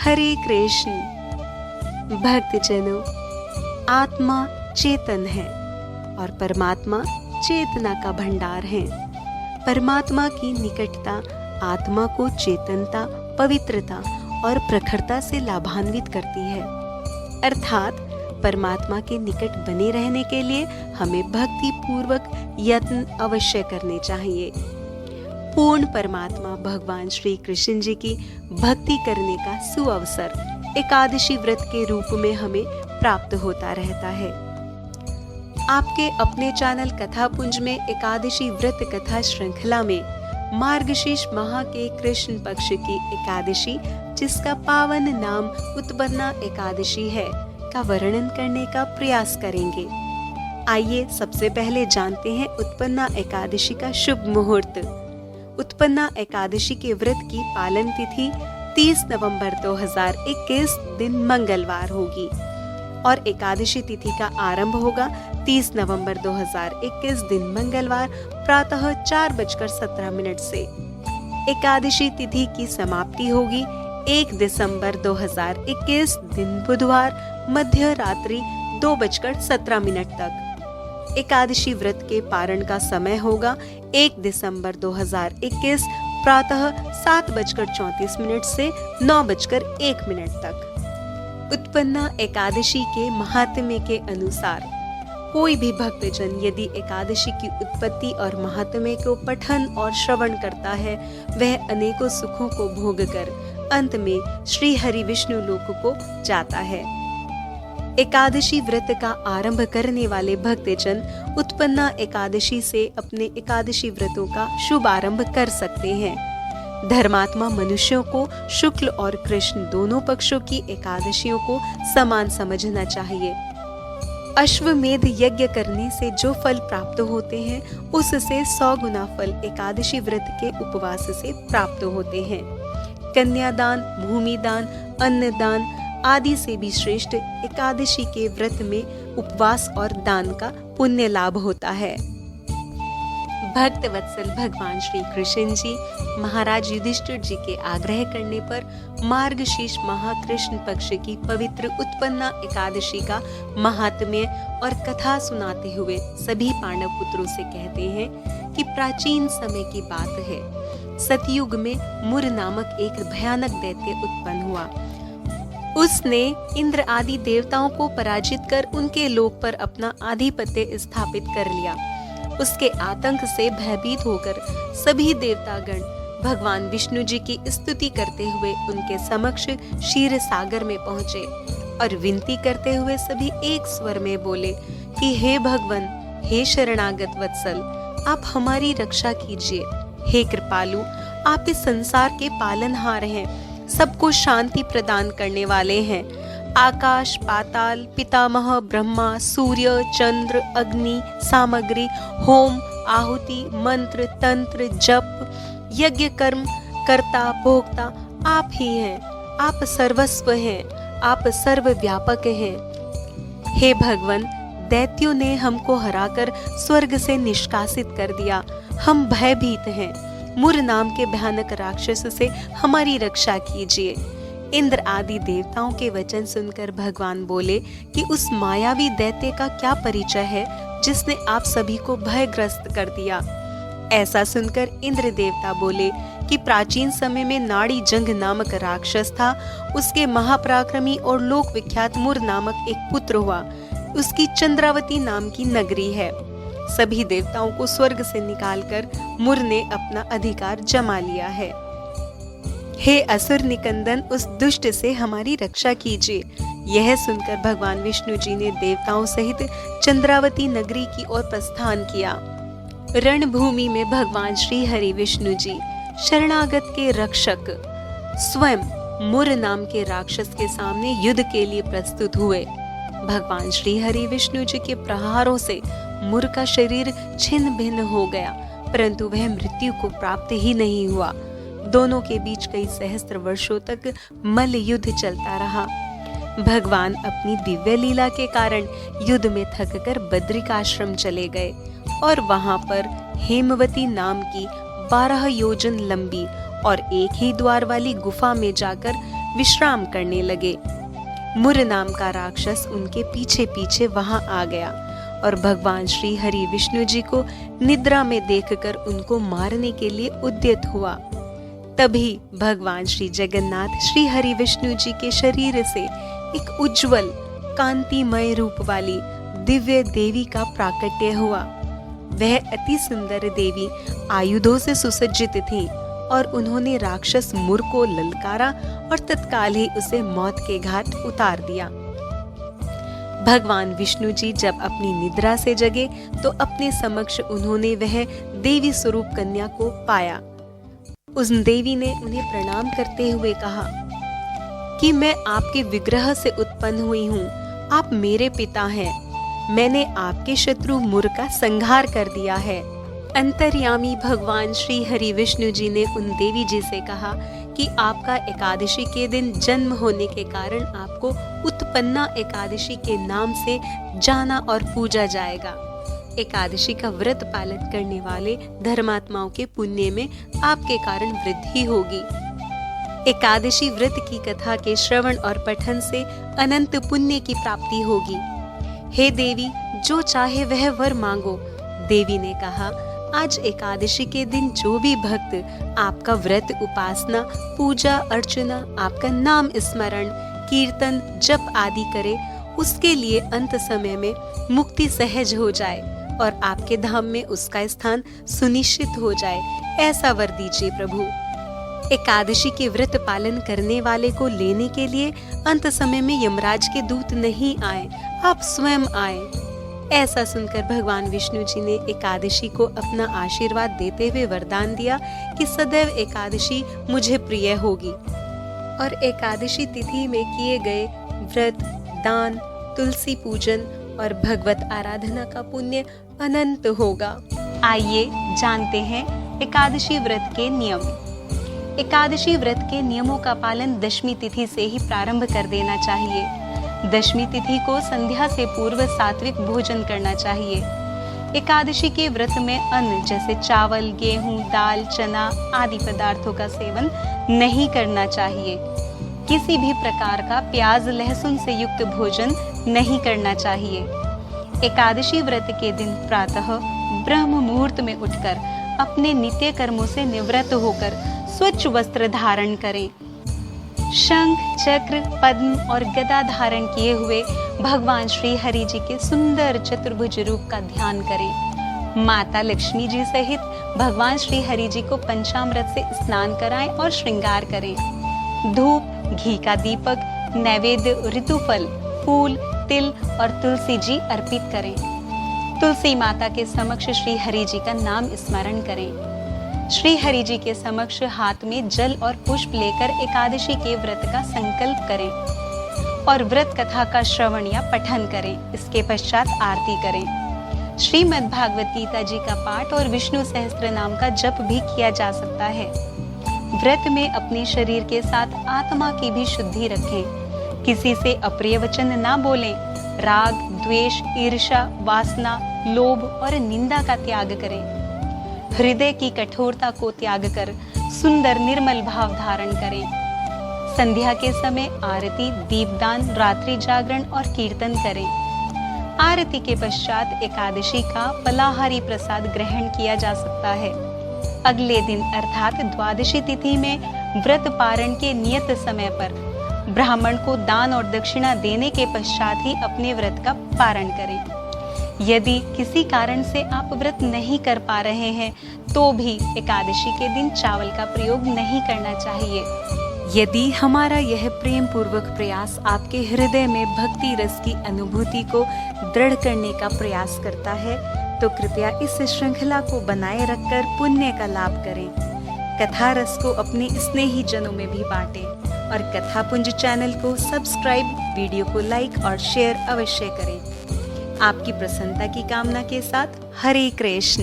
हरे कृष्ण। भक्तजनों, आत्मा चेतन है और परमात्मा चेतना का भंडार है। परमात्मा की निकटता आत्मा को चेतनता, पवित्रता और प्रखरता से लाभान्वित करती है। अर्थात परमात्मा के निकट बने रहने के लिए हमें भक्ति पूर्वक यत्न अवश्य करने चाहिए। पूर्ण परमात्मा भगवान श्री कृष्ण जी की भक्ति करने का सुअवसर एकादशी व्रत के रूप में हमें प्राप्त होता रहता है। आपके अपने चैनल कथापुंज में एकादशी व्रत कथा श्रृंखला में मार्गशीर्ष माह के कृष्ण पक्ष की एकादशी, जिसका पावन नाम उत्पन्ना एकादशी है, का वर्णन करने का प्रयास करेंगे। आइए सबसे पहले जानते हैं उत्पन्ना एकादशी का शुभ मुहूर्त। उत्पन्ना एकादशी के व्रत की पालन तिथि 30 नवंबर 2021 दिन मंगलवार होगी और एकादशी तिथि का आरंभ होगा 30 नवंबर 2021 दिन मंगलवार प्रातः 4:17 से। एकादशी तिथि की समाप्ति होगी 1 दिसंबर 2021 दिन बुधवार मध्य रात्रि 2:17 तक। एकादशी व्रत के पारण का समय होगा 1 दिसंबर 2021 प्रातः 7:34 से 9:01 तक। उत्पन्ना एकादशी के महात्म्य के अनुसार कोई भी भक्तजन यदि एकादशी की उत्पत्ति और महात्म्य को पठन और श्रवण करता है, वह अनेकों सुखों को भोग कर अंत में श्री हरि विष्णु लोक को जाता है। एकादशी व्रत का आरंभ करने वाले भक्तजन उत्पन्ना एकादशी से अपने एकादशी व्रतों का शुभ आरंभ कर सकते हैं। धर्मात्मा मनुष्यों को शुक्ल और कृष्ण दोनों पक्षों की एकादशियों को समान समझना चाहिए। अश्वमेध यज्ञ करने से जो फल प्राप्त होते हैं, उससे 100 गुना फल एकादशी व्रत के उपवास से प्राप्त होते हैं। कन्यादान, भूमिदान, अन्नदान आदि से भी श्रेष्ठ एकादशी के व्रत में उपवास और दान का पुण्य लाभ होता है। भक्त वत्सल भगवान श्री कृष्ण जी महाराज युधिष्ठिर जी के आग्रह करने पर मार्गशीर्ष माह कृष्ण पक्ष की पवित्र उत्पन्ना एकादशी का महात्म्य और कथा सुनाते हुए सभी पांडव पुत्रों से कहते हैं कि प्राचीन समय की बात है। सतयुग में मुर नामक एक भयानक दैत्य उत्पन्न हुआ। उसने इंद्र आदि देवताओं को पराजित कर उनके लोक पर अपना आधिपत्य स्थापित कर लिया। उसके आतंक से भयभीत होकर सभी देवतागण भगवान विष्णु जी की स्तुति करते हुए उनके समक्ष क्षीर सागर में पहुँचे और विनती करते हुए सभी एक स्वर में बोले कि हे भगवान, हे शरणागत वत्सल, आप हमारी रक्षा कीजिए। हे कृपालु, आप इस संसार के पालनहार हैं, सबको शांति प्रदान करने वाले हैं। आकाश, पाताल, पितामह ब्रह्मा, सूर्य, चंद्र, अग्नि, सामग्री, होम, आहुति, मंत्र, तंत्र, जप, यज्ञ, कर्म, कर्ता, भोक्ता आप ही हैं। आप सर्वस्व हैं, आप सर्वव्यापक हैं। हे भगवान, दैत्यों ने हमको हराकर स्वर्ग से निष्कासित कर दिया। हम भयभीत हैं। मुर नाम के भयानक राक्षस से हमारी रक्षा कीजिए। इंद्र आदि देवताओं के वचन सुनकर भगवान बोले कि उस मायावी दैत्य का क्या परिचय है जिसने आप सभी को भयग्रस्त कर दिया। ऐसा सुनकर इंद्र देवता बोले कि प्राचीन समय में नाड़ी जंग नामक राक्षस था। उसके महापराक्रमी और लोक विख्यात मुर नामक एक पुत्र हुआ। उसकी चंद्रावती नाम की नगरी है। सभी देवताओं को स्वर्ग से निकालकर मुर ने अपना अधिकार जमा लिया है। हे असुर निकंदन, उस दुष्ट से हमारी रक्षा कीजिए। यह सुनकर भगवान विष्णु जी ने देवताओं सहित चंद्रावती नगरी की ओर प्रस्थान किया। रणभूमि में भगवान श्री हरि विष्णु जी शरणागत के रक्षक स्वयं मुर नाम के राक्षस के सामने युद्ध के लिए प्रस्तुत हुए। भगवान श्री हरि विष्णु जी के प्रहारों से मुर का शरीर छिन्न भिन्न हो गया, परंतु वह मृत्यु को प्राप्त ही नहीं हुआ। दोनों के बीच कई सहस्त्र वर्षों तक मल्ल युद्ध चलता रहा। भगवान अपनी दिव्य लीला के कारण युद्ध में थककर बद्रिकाश्रम चले गए और वहां पर हेमवती नाम की 12 योजन लंबी और एक ही द्वार वाली गुफा में जाकर विश्राम करने लगे। मुर नाम का राक्षस उनके पीछे पीछे वहां आ गया और भगवान श्री हरि विष्णु जी को निद्रा में देखकर उनको मारने के लिए उद्यत हुआ। तभी भगवान श्री जगन्नाथ श्री हरि विष्णु जी के शरीर से एक उज्जवल कांतिमय रूप वाली दिव्य देवी का प्राकट्य हुआ। वह अति सुंदर देवी आयुधों से सुसज्जित थी और उन्होंने राक्षस मुर को ललकारा और तत्काल ही उसे मौत के घाट उतार दिया। भगवान विष्णु जी जब अपनी निद्रा से जगे तो अपने समक्ष उन्होंने वह देवी स्वरूप कन्या को पाया। उस देवी ने उन्हें प्रणाम करते हुए कहा कि मैं आपके विग्रह से उत्पन्न हुई हूँ, आप मेरे पिता हैं। मैंने आपके शत्रु मुर का संहार कर दिया है। अंतर्यामी भगवान श्री हरि विष्णु जी ने उन देवी जी से कहा कि आपका एकादशी के दिन जन्म होने के कारण आपको उत्पन्ना एकादशी के नाम से जाना और पूजा जाएगा। एकादशी का व्रत पालन करने वाले धर्मात्माओं के पुण्य में आपके कारण वृद्धि होगी। एकादशी व्रत की कथा के श्रवण और पठन से अनंत पुण्य की प्राप्ति होगी। हे देवी, जो चाहे वह वर मांगो। देवी ने कहा, आज एकादशी के दिन जो भी भक्त आपका व्रत, उपासना, पूजा अर्चना, आपका नाम स्मरण, कीर्तन, जप आदि करे, उसके लिए अंत समय में मुक्ति सहज हो जाए और आपके धाम में उसका स्थान सुनिश्चित हो जाए, ऐसा वर दीजिए प्रभु। एकादशी के व्रत पालन करने वाले को लेने के लिए अंत समय में यमराज के दूत नहीं आए, आप स्वयं आए। ऐसा सुनकर भगवान विष्णु जी ने एकादशी को अपना आशीर्वाद देते हुए वरदान दिया कि सदैव एकादशी मुझे प्रिय होगी और एकादशी तिथि में किए गए व्रत, दान, तुलसी पूजन और भगवत आराधना का पुण्य अनंत होगा। आइए जानते हैं एकादशी व्रत के नियम। एकादशी व्रत के नियमों का पालन दशमी तिथि से ही प्रारंभ कर देना चाहिए। दशमी तिथि को संध्या से पूर्व सात्विक भोजन करना चाहिए। एकादशी के व्रत में अन्न जैसे चावल, गेहूं, दाल, चना आदि पदार्थों का सेवन नहीं करना चाहिए। किसी भी प्रकार का प्याज, लहसुन से युक्त भोजन नहीं करना चाहिए। एकादशी व्रत के दिन प्रातः ब्रह्म मुहूर्त में उठकर अपने नित्य कर्मों से निवृत्त होकर स्वच्छ वस्त्र धारण करें। शंख, चक्र, पद्म और गदा धारण किए हुए भगवान श्री हरि जी के सुंदर चतुर्भुज रूप का ध्यान करें। माता लक्ष्मी जी सहित भगवान श्री हरि जी को पंचामृत से स्नान कराएं और श्रृंगार करें। धूप, घी का दीपक, नैवेद्य, ऋतुफल, फूल, तिल और तुलसी जी अर्पित करें। तुलसी माता के समक्ष श्री हरि जी का नाम स्मरण करें। श्री हरि जी के समक्ष हाथ में जल और पुष्प लेकर एकादशी के व्रत का संकल्प करें और व्रत कथा का श्रवण या पठन करें। इसके पश्चात आरती करें। श्रीमद् भागवत गीता जी का पाठ और विष्णु सहस्त्र नाम का जप भी किया जा सकता है। व्रत में अपने शरीर के साथ आत्मा की भी शुद्धि रखें। किसी से अप्रिय वचन ना बोलें। राग, द्वेष, ईर्ष्या, वासना, लोभ और निंदा का त्याग करें। हृदय की कठोरता को त्याग कर सुंदर निर्मल भाव धारण करें। संध्या के समय आरती, दीपदान, रात्रि जागरण और कीर्तन करें। आरती के पश्चात एकादशी का फलाहारी प्रसाद ग्रहण किया जा सकता है। अगले दिन अर्थात द्वादशी तिथि में व्रत पारण के नियत समय पर ब्राह्मण को दान और दक्षिणा देने के पश्चात ही अपने व्रत का पारण करें। यदि किसी कारण से आप व्रत नहीं कर पा रहे हैं तो भी एकादशी के दिन चावल का प्रयोग नहीं करना चाहिए। यदि हमारा यह प्रेम पूर्वक प्रयास आपके हृदय में भक्ति रस की अनुभूति को दृढ़ करने का प्रयास करता है तो कृपया इस श्रृंखला को बनाए रखकर पुण्य का लाभ करें। कथा रस को अपने स्नेही जनों में भी बांटें और कथापुंज चैनल को सब्सक्राइब, वीडियो को लाइक और शेयर अवश्य करें। आपकी प्रसन्नता की कामना के साथ हरे कृष्ण।